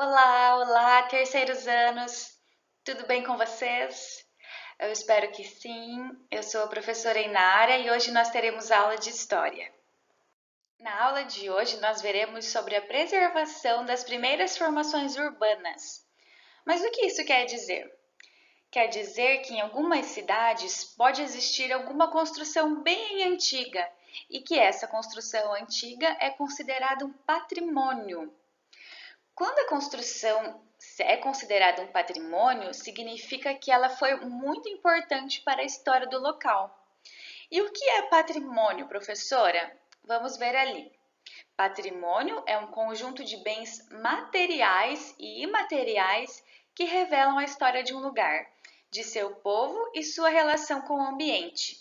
Olá, olá, terceiros anos, tudo bem com vocês? Eu espero que sim. Eu sou a professora Inara e hoje nós teremos aula de História. Na aula de hoje nós veremos sobre a preservação das primeiras formações urbanas. Mas o que isso quer dizer? Quer dizer que em algumas cidades pode existir alguma construção bem antiga e que essa construção antiga é considerada um patrimônio. Quando a construção é considerada um patrimônio, significa que ela foi muito importante para a história do local. E o que é patrimônio, professora? Vamos ver ali. Patrimônio é um conjunto de bens materiais e imateriais que revelam a história de um lugar, de seu povo e sua relação com o ambiente.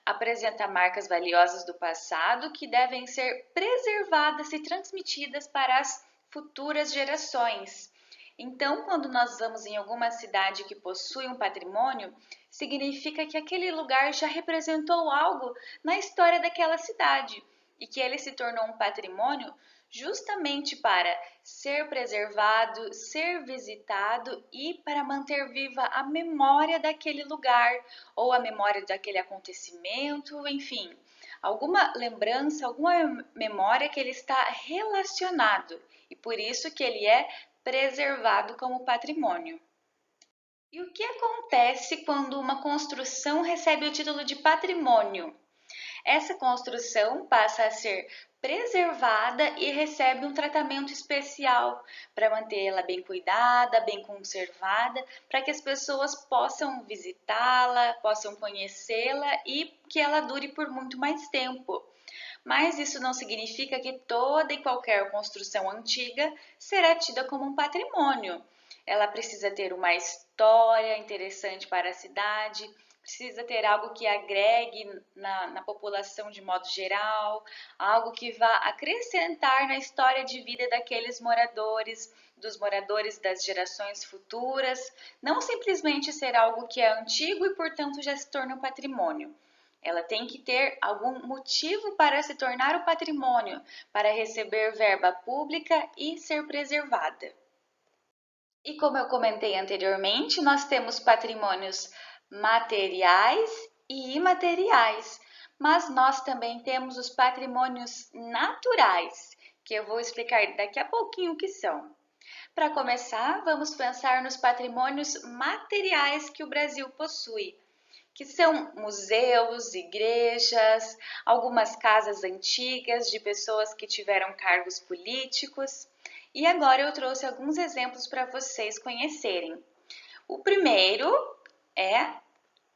Apresenta marcas valiosas do passado que devem ser preservadas e transmitidas para as futuras gerações. Então, quando nós vamos em alguma cidade que possui um patrimônio, significa que aquele lugar já representou algo na história daquela cidade e que ele se tornou um patrimônio justamente para ser preservado, ser visitado e para manter viva a memória daquele lugar ou a memória daquele acontecimento, enfim, alguma lembrança, alguma memória que ele está relacionado e por isso que ele é preservado como patrimônio. E o que acontece quando uma construção recebe o título de patrimônio? Essa construção passa a ser preservada e recebe um tratamento especial para mantê-la bem cuidada, bem conservada, para que as pessoas possam visitá-la, possam conhecê-la e que ela dure por muito mais tempo. Mas isso não significa que toda e qualquer construção antiga será tida como um patrimônio. Ela precisa ter uma história interessante para a cidade, precisa ter algo que agregue na população de modo geral, algo que vá acrescentar na história de vida daqueles moradores, dos moradores das gerações futuras, não simplesmente ser algo que é antigo e, portanto, já se torna um patrimônio. Ela tem que ter algum motivo para se tornar um patrimônio, para receber verba pública e ser preservada. E como eu comentei anteriormente, nós temos patrimônios materiais e imateriais, mas nós também temos os patrimônios naturais, que eu vou explicar daqui a pouquinho o que são. Para começar, vamos pensar nos patrimônios materiais que o Brasil possui, que são museus, igrejas, algumas casas antigas de pessoas que tiveram cargos políticos. E agora eu trouxe alguns exemplos para vocês conhecerem. O primeiro é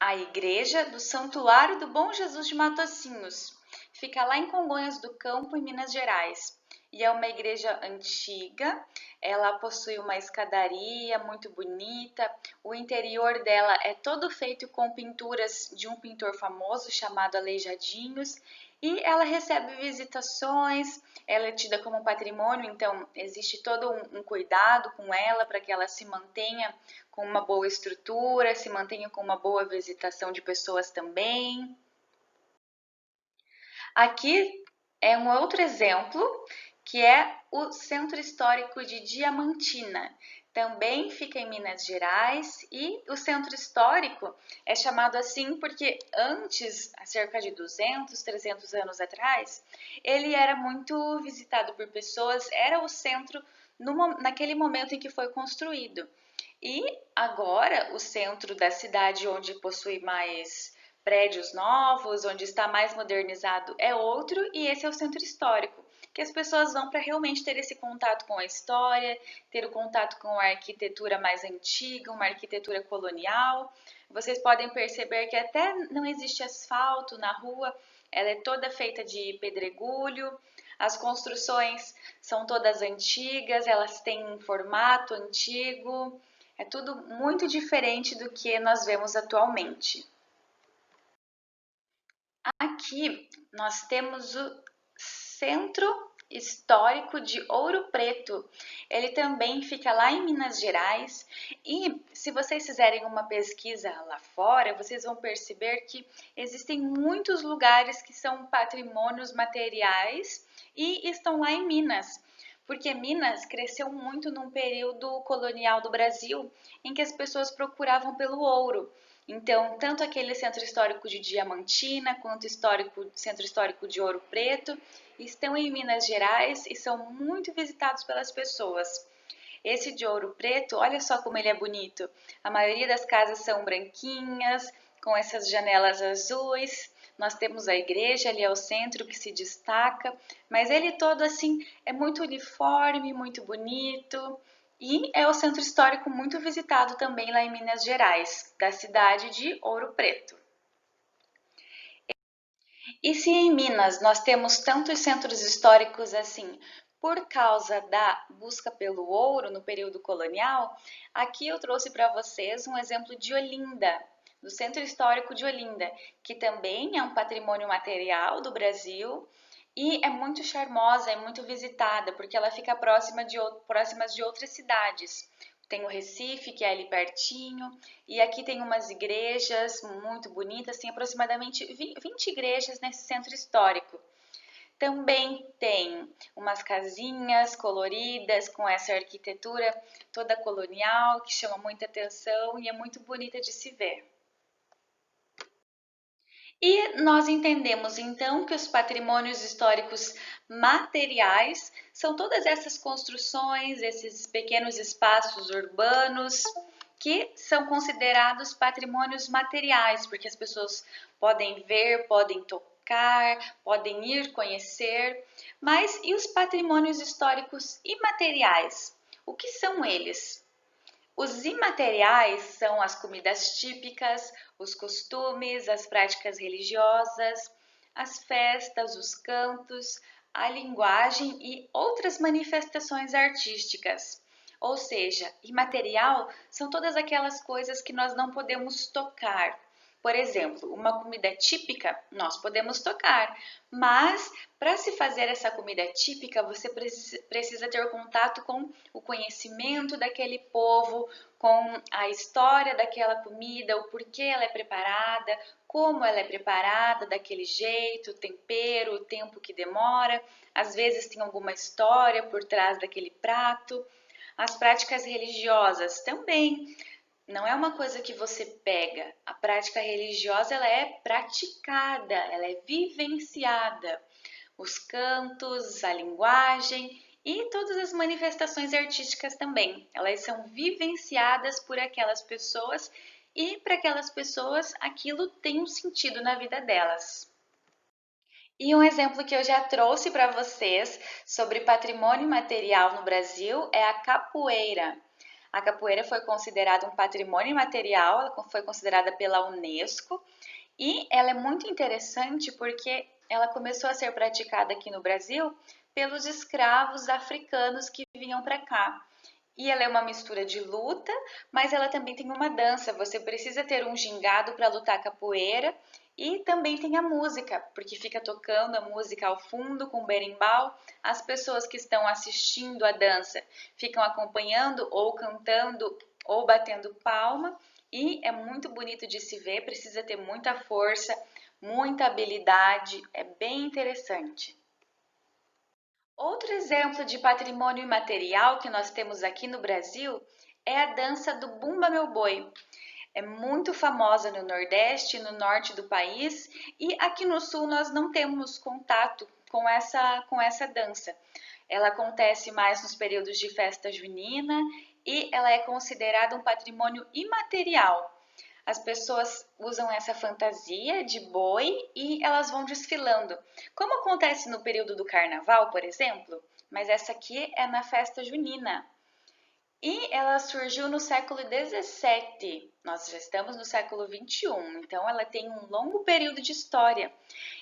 a Igreja do Santuário do Bom Jesus de Matosinhos. Fica lá em Congonhas do Campo, em Minas Gerais. E é uma igreja antiga, ela possui uma escadaria muito bonita, o interior dela é todo feito com pinturas de um pintor famoso chamado Aleijadinhos, e ela recebe visitações, ela é tida como patrimônio, então existe todo um cuidado com ela para que ela se mantenha com uma boa estrutura, se mantenha com uma boa visitação de pessoas também. Aqui é um outro exemplo, que é o Centro Histórico de Diamantina. Também fica em Minas Gerais e o Centro Histórico é chamado assim porque antes, há cerca de 200, 300 anos atrás, ele era muito visitado por pessoas, era o centro naquele momento em que foi construído. E agora o centro da cidade, onde possui mais prédios novos, onde está mais modernizado, é outro, e esse é o centro histórico, que as pessoas vão para realmente ter esse contato com a história, ter o contato com a arquitetura mais antiga, uma arquitetura colonial. Vocês podem perceber que até não existe asfalto na rua, ela é toda feita de pedregulho. As construções são todas antigas, elas têm um formato antigo. É tudo muito diferente do que nós vemos atualmente. Aqui nós temos o Centro Histórico de Ouro Preto. Ele também fica lá em Minas Gerais e se vocês fizerem uma pesquisa lá fora, vocês vão perceber que existem muitos lugares que são patrimônios materiais e estão lá em Minas. porque Minas cresceu muito num período colonial do Brasil em que as pessoas procuravam pelo ouro. Então, tanto aquele centro histórico de Diamantina quanto o centro histórico de Ouro Preto estão em Minas Gerais e são muito visitados pelas pessoas. Esse de Ouro Preto, olha só como ele é bonito. A maioria das casas são branquinhas, com essas janelas azuis. Nós temos a igreja ali ao centro que se destaca, mas ele todo assim é muito uniforme, muito bonito. E é o centro histórico muito visitado também lá em Minas Gerais, da cidade de Ouro Preto. E se em Minas nós temos tantos centros históricos assim, por causa da busca pelo ouro no período colonial, aqui eu trouxe para vocês um exemplo de Olinda, do Centro Histórico de Olinda, que também é um patrimônio material do Brasil e é muito charmosa, é muito visitada, porque ela fica próximas de outras cidades. Tem o Recife, que é ali pertinho, e aqui tem umas igrejas muito bonitas, tem aproximadamente 20 igrejas nesse centro histórico. Também tem umas casinhas coloridas com essa arquitetura toda colonial que chama muita atenção e é muito bonita de se ver. E nós entendemos então que os patrimônios históricos materiais são todas essas construções, esses pequenos espaços urbanos que são considerados patrimônios materiais, porque as pessoas podem ver, podem tocar, podem ir conhecer. Mas e os patrimônios históricos imateriais? O que são eles? Os imateriais são as comidas típicas, os costumes, as práticas religiosas, as festas, os cantos, a linguagem e outras manifestações artísticas. Ou seja, imaterial são todas aquelas coisas que nós não podemos tocar. Por exemplo, uma comida típica nós podemos tocar, mas para se fazer essa comida típica, você precisa ter contato com o conhecimento daquele povo, com a história daquela comida, o porquê ela é preparada, como ela é preparada daquele jeito, o tempero, o tempo que demora. Às vezes tem alguma história por trás daquele prato. As práticas religiosas também. Não é uma coisa que você pega. A prática religiosa ela é praticada, ela é vivenciada. Os cantos, a linguagem e todas as manifestações artísticas também. Elas são vivenciadas por aquelas pessoas e para aquelas pessoas aquilo tem um sentido na vida delas. E um exemplo que eu já trouxe para vocês sobre patrimônio material no Brasil é a capoeira. A capoeira foi considerada um patrimônio imaterial, ela foi considerada pela Unesco e ela é muito interessante porque ela começou a ser praticada aqui no Brasil pelos escravos africanos que vinham para cá. E ela é uma mistura de luta, mas ela também tem uma dança. Você precisa ter um gingado para lutar capoeira e também tem a música, porque fica tocando a música ao fundo com berimbau. As pessoas que estão assistindo a dança ficam acompanhando ou cantando ou batendo palma e é muito bonito de se ver, precisa ter muita força, muita habilidade, é bem interessante. Outro exemplo de patrimônio imaterial que nós temos aqui no Brasil é a dança do Bumba Meu Boi. É muito famosa no Nordeste e no Norte do país e aqui no Sul nós não temos contato com essa dança. Ela acontece mais nos períodos de festa junina e ela é considerada um patrimônio imaterial. As pessoas usam essa fantasia de boi e elas vão desfilando. Como acontece no período do carnaval, por exemplo, mas essa aqui é na festa junina. E ela surgiu no século XVII. Nós já estamos no século XXI, então ela tem um longo período de história.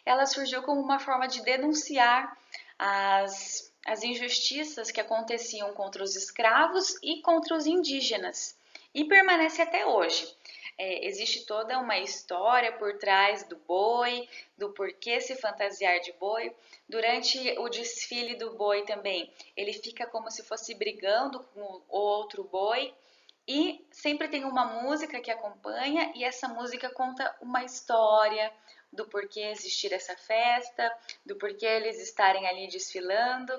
Ela surgiu como uma forma de denunciar as injustiças que aconteciam contra os escravos e contra os indígenas. E permanece até hoje. Existe toda uma história por trás do boi, do porquê se fantasiar de boi. Durante o desfile do boi também, ele fica como se fosse brigando com o outro boi e sempre tem uma música que acompanha e essa música conta uma história do porquê existir essa festa, do porquê eles estarem ali desfilando.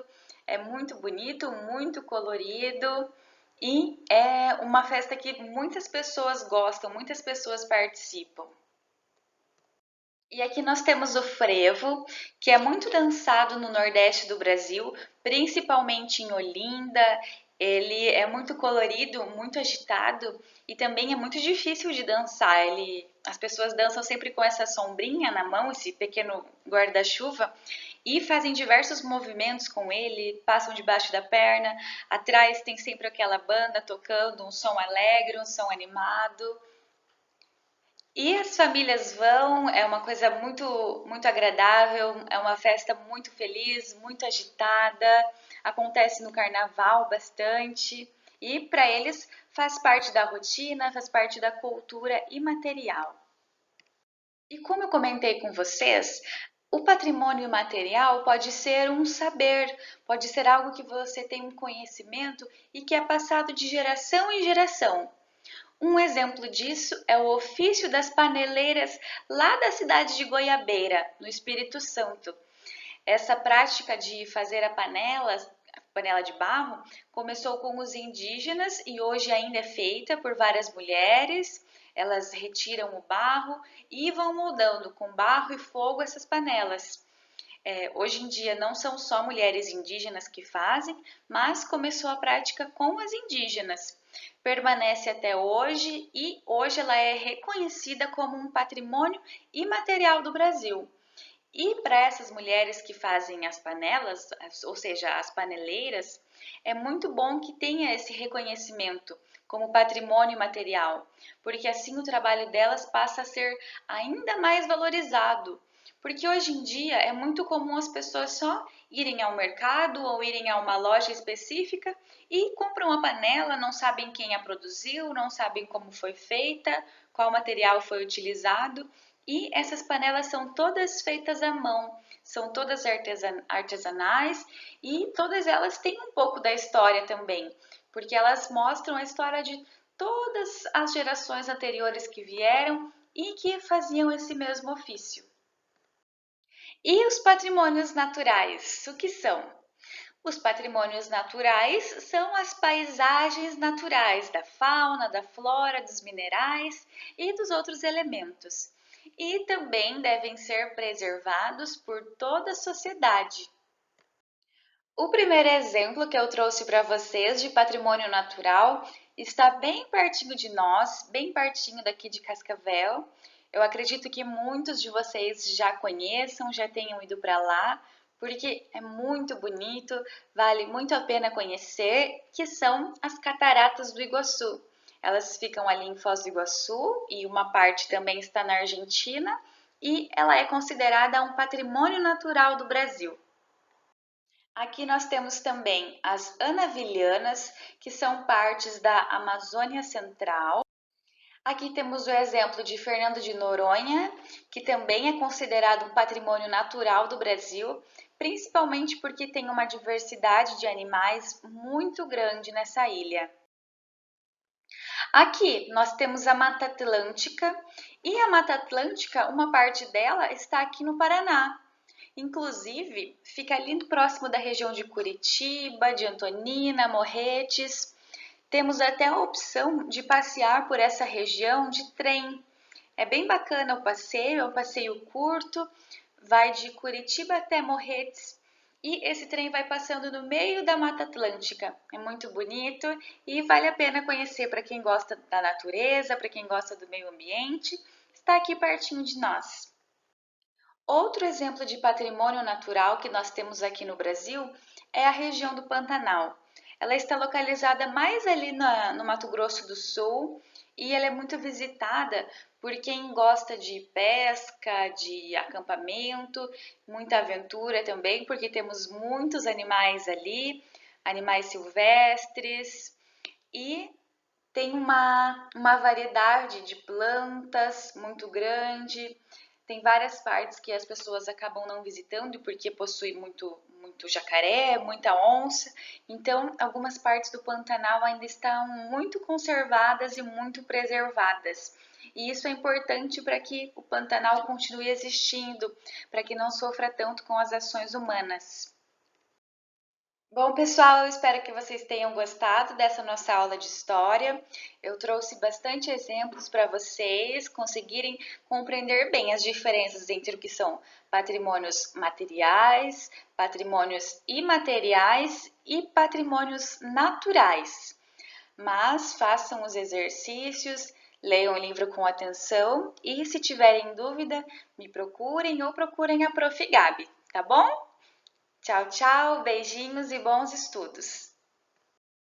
É muito bonito, muito colorido e é uma festa que muitas pessoas gostam, muitas pessoas participam. E aqui nós temos o frevo, que é muito dançado no Nordeste do Brasil, principalmente em Olinda. Ele é muito colorido, muito agitado e também é muito difícil de dançar. As pessoas dançam sempre com essa sombrinha na mão, esse pequeno guarda-chuva, e fazem diversos movimentos com ele, passam debaixo da perna. Atrás tem sempre aquela banda tocando um som alegre, um som animado. E as famílias vão, é uma coisa muito agradável, é uma festa muito feliz, muito agitada, acontece no carnaval bastante e para eles faz parte da rotina, faz parte da cultura imaterial. E como eu comentei com vocês, o patrimônio imaterial pode ser um saber, pode ser algo que você tem um conhecimento e que é passado de geração em geração. Um exemplo disso é o ofício das paneleiras lá da cidade de Goiabeira, no Espírito Santo. Essa prática de fazer a panela de barro, começou com os indígenas e hoje ainda é feita por várias mulheres. Elas retiram o barro e vão moldando com barro e fogo essas panelas. Hoje em dia não são só mulheres indígenas que fazem, mas começou a prática com as indígenas. Permanece até hoje e hoje ela é reconhecida como um patrimônio imaterial do Brasil. E para essas mulheres que fazem as panelas, ou seja, as paneleiras, é muito bom que tenha esse reconhecimento como patrimônio material, porque assim o trabalho delas passa a ser ainda mais valorizado. Porque hoje em dia é muito comum as pessoas só irem ao mercado ou irem a uma loja específica e compram uma panela, não sabem quem a produziu, não sabem como foi feita, qual material foi utilizado. E essas panelas são todas feitas à mão, são todas artesanais e todas elas têm um pouco da história também, porque elas mostram a história de todas as gerações anteriores que vieram e que faziam esse mesmo ofício. E os patrimônios naturais, o que são? Os patrimônios naturais são as paisagens naturais da fauna, da flora, dos minerais e dos outros elementos. E também devem ser preservados por toda a sociedade. O primeiro exemplo que eu trouxe para vocês de patrimônio natural está bem pertinho de nós, bem pertinho daqui de Cascavel. Eu acredito que muitos de vocês já conheçam, já tenham ido para lá, porque é muito bonito, vale muito a pena conhecer, que são as Cataratas do Iguaçu. Elas ficam ali em Foz do Iguaçu e uma parte também está na Argentina e ela é considerada um patrimônio natural do Brasil. Aqui nós temos também as anavilhanas, que são partes da Amazônia Central. Aqui temos o exemplo de Fernando de Noronha, que também é considerado um patrimônio natural do Brasil, principalmente porque tem uma diversidade de animais muito grande nessa ilha. Aqui nós temos a Mata Atlântica, e a Mata Atlântica, uma parte dela está aqui no Paraná. Inclusive, fica ali próximo da região de Curitiba, de Antonina, Morretes. Temos até a opção de passear por essa região de trem. É bem bacana o passeio, é um passeio curto, vai de Curitiba até Morretes e esse trem vai passando no meio da Mata Atlântica. É muito bonito e vale a pena conhecer para quem gosta da natureza, para quem gosta do meio ambiente. Está aqui pertinho de nós. Outro exemplo de patrimônio natural que nós temos aqui no Brasil é a região do Pantanal. Ela está localizada mais ali no Mato Grosso do Sul e ela é muito visitada por quem gosta de pesca, de acampamento, muita aventura também, porque temos muitos animais ali, animais silvestres e tem uma variedade de plantas muito grande. Tem várias partes que as pessoas acabam não visitando porque possui muito jacaré, muita onça. Então, algumas partes do Pantanal ainda estão muito conservadas e muito preservadas. E isso é importante para que o Pantanal continue existindo, para que não sofra tanto com as ações humanas. Bom, pessoal, eu espero que vocês tenham gostado dessa nossa aula de história. Eu trouxe bastante exemplos para vocês conseguirem compreender bem as diferenças entre o que são patrimônios materiais, patrimônios imateriais e patrimônios naturais. Mas façam os exercícios, leiam o livro com atenção e, se tiverem dúvida, me procurem ou procurem a Prof. Gabi, tá bom? Tchau, tchau, beijinhos e bons estudos!